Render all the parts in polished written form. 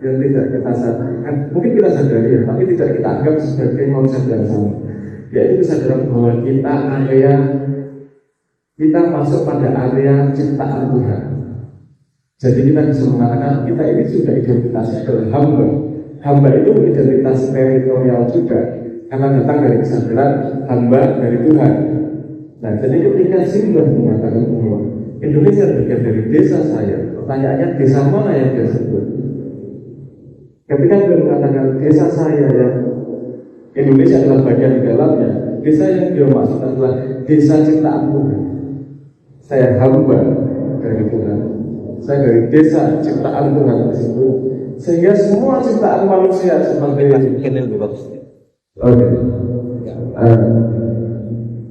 yang tidak kita sadari, mungkin kita sadari ya, tapi tidak kita anggap sebagai konsep yang sama, yaitu kesadaran bahwa kita masuk pada area ciptaan Tuhan. Jadi kita bisa mengatakan kita ini sudah identitasnya adalah hamba. Hamba itu identitas teritorial juga, karena datang dari kesadaran hamba dari Tuhan. Nah, jadi ketika Simbah mengatakan bahwa Indonesia bagian dari desa saya, pertanyaannya desa mana yang dia sebut? Ketika dia mengatakan desa saya yang Indonesia adalah bagian di dalamnya, desa yang dia maksud adalah desa ciptaan Tuhan. Saya hamba dari Tuhan. Saya dari desa ciptaan Tuhan tersebut. Sehingga semua ciptaan manusia seperti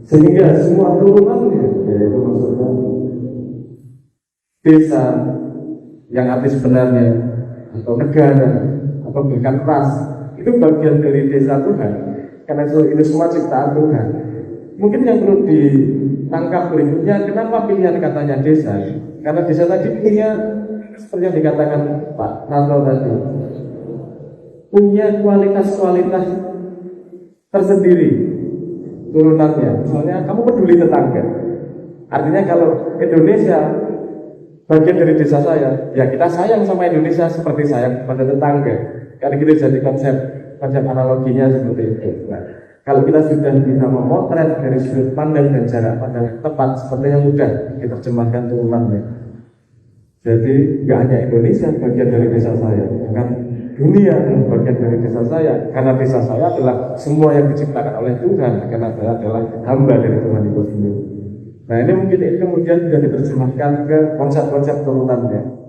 sehingga semua turunannya, yaitu maksudnya desa yang arti sebenarnya atau negara atau bahkan ras itu bagian dari desa Tuhan, karena itu semua ciptaan Tuhan. Mungkin yang perlu ditangkap berikutnya, kenapa pilihan katanya desa? Karena desa tadi punya, seperti yang dikatakan Pak Nanto tadi, punya kualitas-kualitas tersendiri turunannya. Misalnya kamu peduli tetangga, artinya kalau Indonesia bagian dari desa saya, ya kita sayang sama Indonesia seperti sayang pada tetangga. Karena kita jadi konsep analoginya seperti itu. Nah, kalau kita sudah bisa memotret dari sudut pandang dan jarak pandang tepat, sepertinya mudah kita terjemahkan turunannya. Jadi nggak hanya Indonesia bagian dari desa saya, bahkan dunia bagian dari desa saya. Karena desa saya adalah semua yang diciptakan oleh Tuhan, karena saya adalah hamba dari Tuhan itu sendiri. Nah, ini mungkin ini kemudian sudah diterjemahkan ke konsep-konsep turunannya.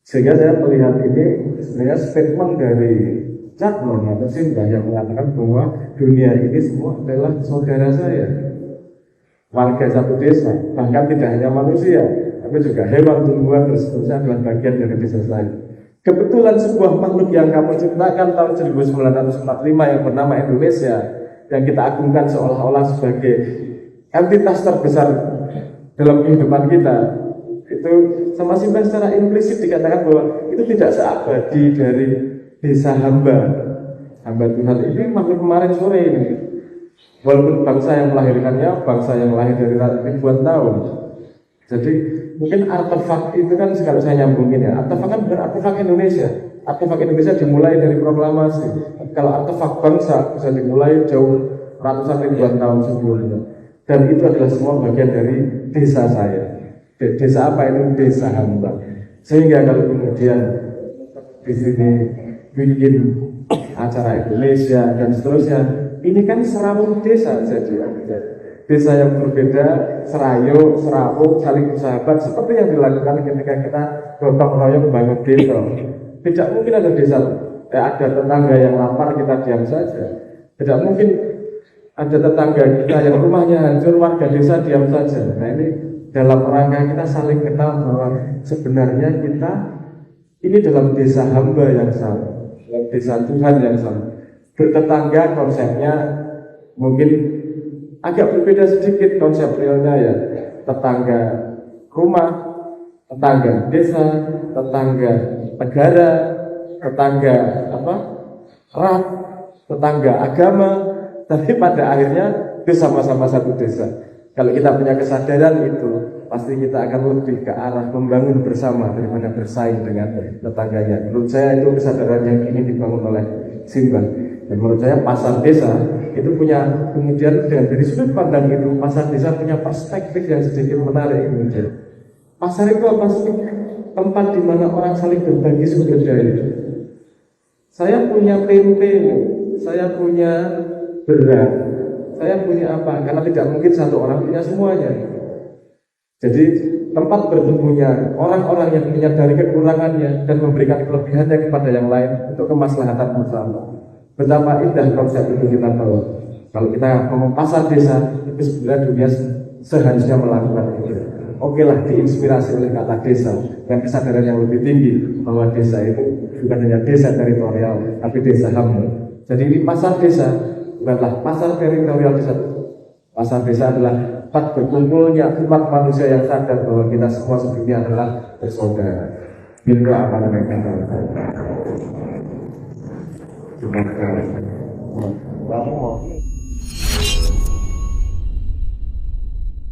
Sehingga saya melihat ini sebenarnya statement dari Caknon atau Simbah yang mengatakan bahwa dunia ini semua adalah saudara saya, warga satu desa, bahkan tidak hanya manusia, tapi juga hewan, tumbuhan, dan seterusnya adalah bagian dari desa saya. Kebetulan sebuah makhluk yang kamu ciptakan tahun 1945 yang bernama Indonesia, yang kita agungkan seolah-olah sebagai entitas terbesar dalam kehidupan kita, itu sama Simbah secara implisit dikatakan bahwa itu tidak seabadi dari desa hamba Tuhan ini makhluk kemarin sore ini. Walaupun bangsa yang melahirkannya bangsa yang lahir dari ribuan tahun. Jadi mungkin artefak itu kan, kalau saya nyambungin ya, artefak kan bukan artefak Indonesia. Artefak Indonesia dimulai dari proklamasi. Kalau artefak bangsa bisa dimulai jauh ratusan ribuan tahun sebelumnya. Dan itu adalah semua bagian dari desa saya. Desa apa itu? Desa hamba. Sehingga kalau kemudian di sini bikin acara Indonesia dan seterusnya, ini kan serawung desa saja. Desa yang berbeda, serayu, serawung, saling bersahabat, seperti yang dilakukan ketika kita gotong royong membangun desa. Tidak mungkin ada desa, ada tetangga yang lapar kita diam saja. Tidak mungkin ada tetangga kita yang rumahnya hancur, warga desa diam saja. Nah, ini dalam rangka kita saling kenal bahwa sebenarnya kita ini dalam desa hamba yang sama, dalam desa Tuhan yang sama. Bertetangga konsepnya mungkin agak berbeda sedikit konsep realnya ya. Tetangga rumah, tetangga desa, tetangga negara, tetangga ras, tetangga agama. Tapi pada akhirnya itu sama-sama satu desa. Kalau kita punya kesadaran itu, pasti kita akan lebih ke arah membangun bersama daripada bersaing dengan tetangganya. Menurut saya itu kesadaran yang ingin dibangun oleh Simbah. Dan menurut saya pasar desa itu punya, kemudian dari sudut pandang itu, pasar desa punya perspektif yang sedikit menarik kemudian. Pasar itu apa sih? Tempat di mana orang saling berbagi sumber daya. Saya punya tempe, saya punya beras, saya punya apa? Karena tidak mungkin satu orang punya semuanya. Jadi tempat bertemunya orang-orang yang menyadari kekurangannya dan memberikan kelebihannya kepada yang lain untuk kemaslahatan bersama. Betapa indah konsep itu kita bawa. Kalau kita ngomong pasar desa, itu sebenarnya dunia seharusnya melakukan itu. Oke lah, diinspirasi oleh kata desa dan kesadaran yang lebih tinggi bahwa desa itu bukan hanya desa teritorial, tapi desa hamba. Jadi ini pasar desa bukanlah pasar teritorial desa. Pasar desa adalah tempat berkumpulnya umat manusia yang sadar bahwa kita semua sebenarnya adalah bersaudara. Bila apa namanya? Kamu mau